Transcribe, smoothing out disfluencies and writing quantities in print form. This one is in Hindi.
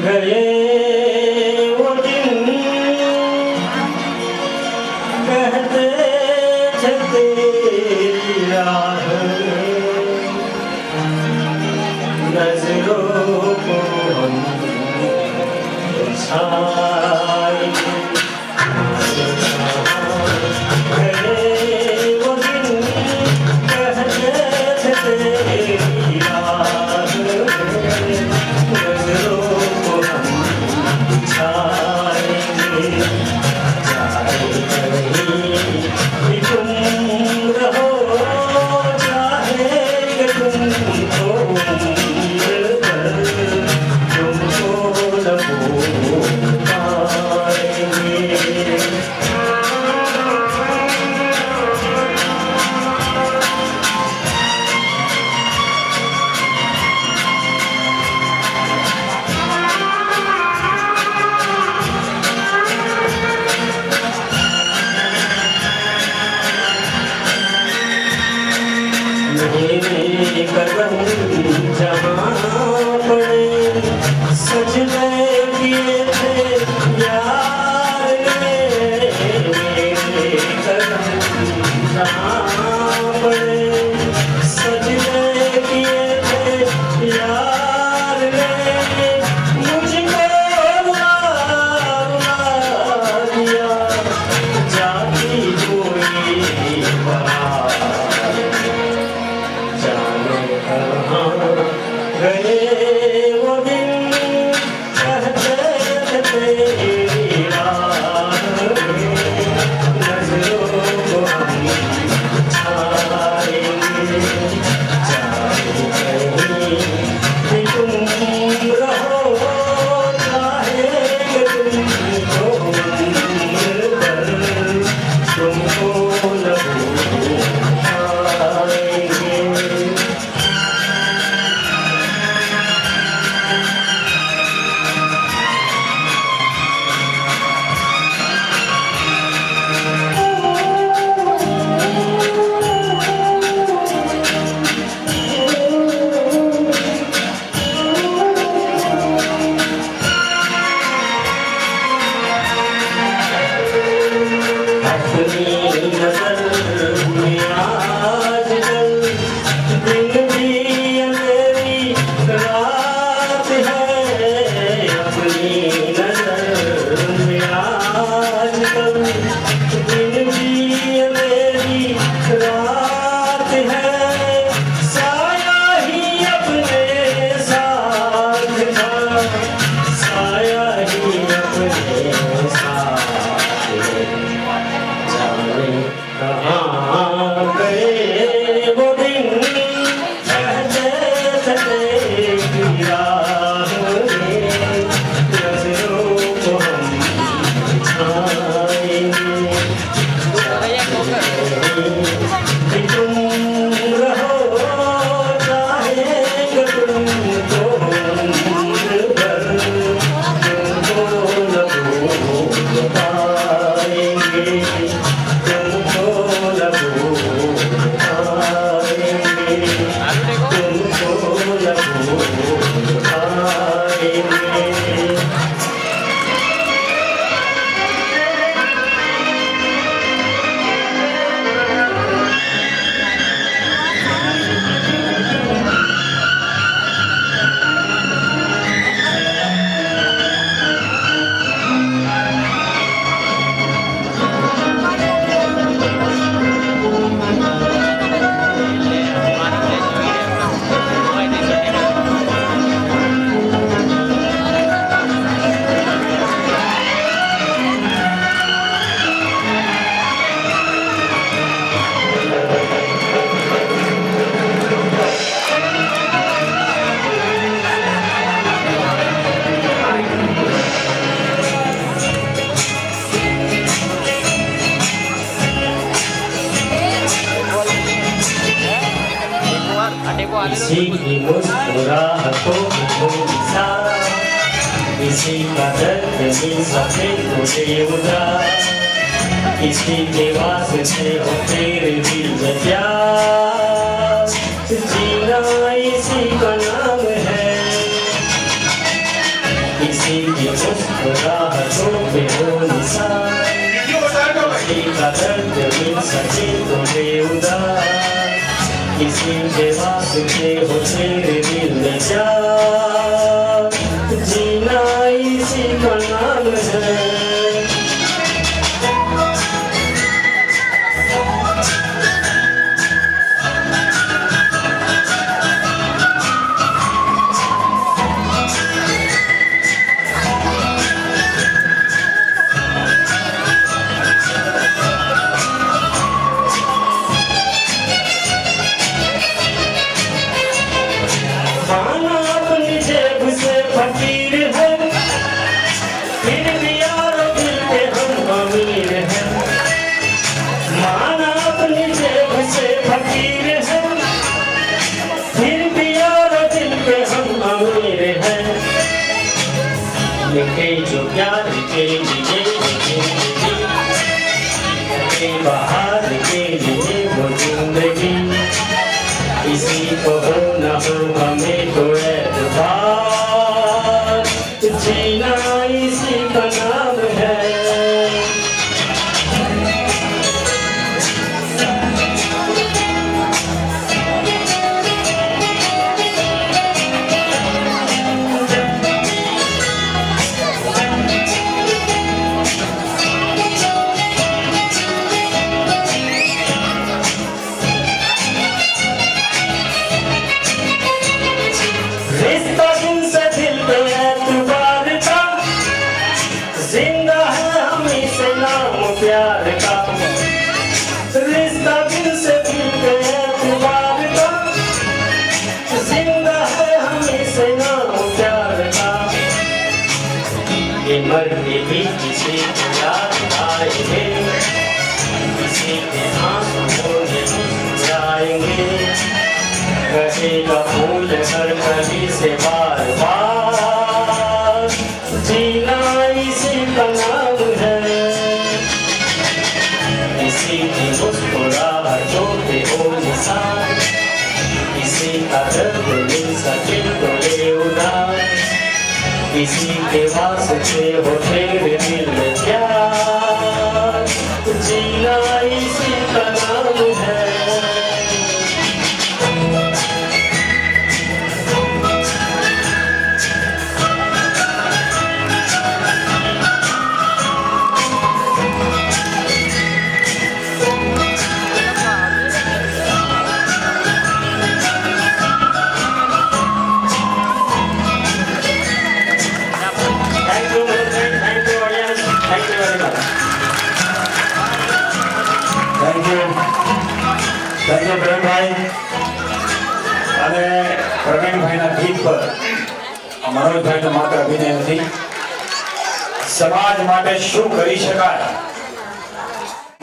गए वो दिन कहते थे तेरी राह नजरों को हम छाएंगे मेरे कदम जहाँ पड़े सजदे किए थे यार ने मेरे कदम जहाँ पड़े सजदे किए थे यार ने मुझको रुला दिया जाती हुई गए वो दिन कहते थे तेरी राह नजरों को हम छाएंगे चाहे कहीं भी तुम रहो चाहे तुमको पर तुमको न पाएंगे। अपनी नजर में आजकल दिन भी अंधेरी रात है अपनी नजर में आजकल दिन भी अंधेरी रात है साया ही अपने साथ था साया ही अपने साथ कहाँ गए वो दिन कहते थे तेरी राह नजरों को हम छाएंगे तुम रहो चाहे तुमको पर तुमको न पाएंगे किसी की मुस्कुराहटों में थोड़ी सा किसी का दर्द भी सफेद मुझे उदार किसी के वास्ते हो तेरे दिल में प्यार जीना इसी का नाम है। इसी के वास्ते हो तेरे दिल में प्यार, जीना इसी का नाम है। फकीर है फिर भी यार दिल पे हम अमीर हैं, माना अपनी जेब से फकीर है फिर भी यार दिल पे हम अमीर हैं। लिखे जो प्यार के लिए बाहर के लिए वो जिंदगी, किसी को हो न हो हमें तो एतबार, जीना इसी का नाम है। रिश्ता दिल से दिल पे एतबार का, जिंदा है हमी से नाम प्यार का। रिश्ता दिल से दिल पे एतबार का, जिंदा है हमी से नाम प्यार का। ये मरते भी किसी को याद आएंगे, किसी के आंसू मुस्कुराएंगे, कहेगा फूल हर कली से बार बार, जीना इसी का नाम है। किसी की मुस्कुराहटों पे हो निशान, किसी का दर्द मिल सके तो ले उड़ान, किसी के वास्ते हो तेरे दिल में प्यार, जीना इसी का नाम है। Thank you Pravinbhai. અને પ્રવીણભાઈના ગીત પર મનોજભાઈનો માત્ર અભિનય નથી, સમાજ માટે શું કરી શકાય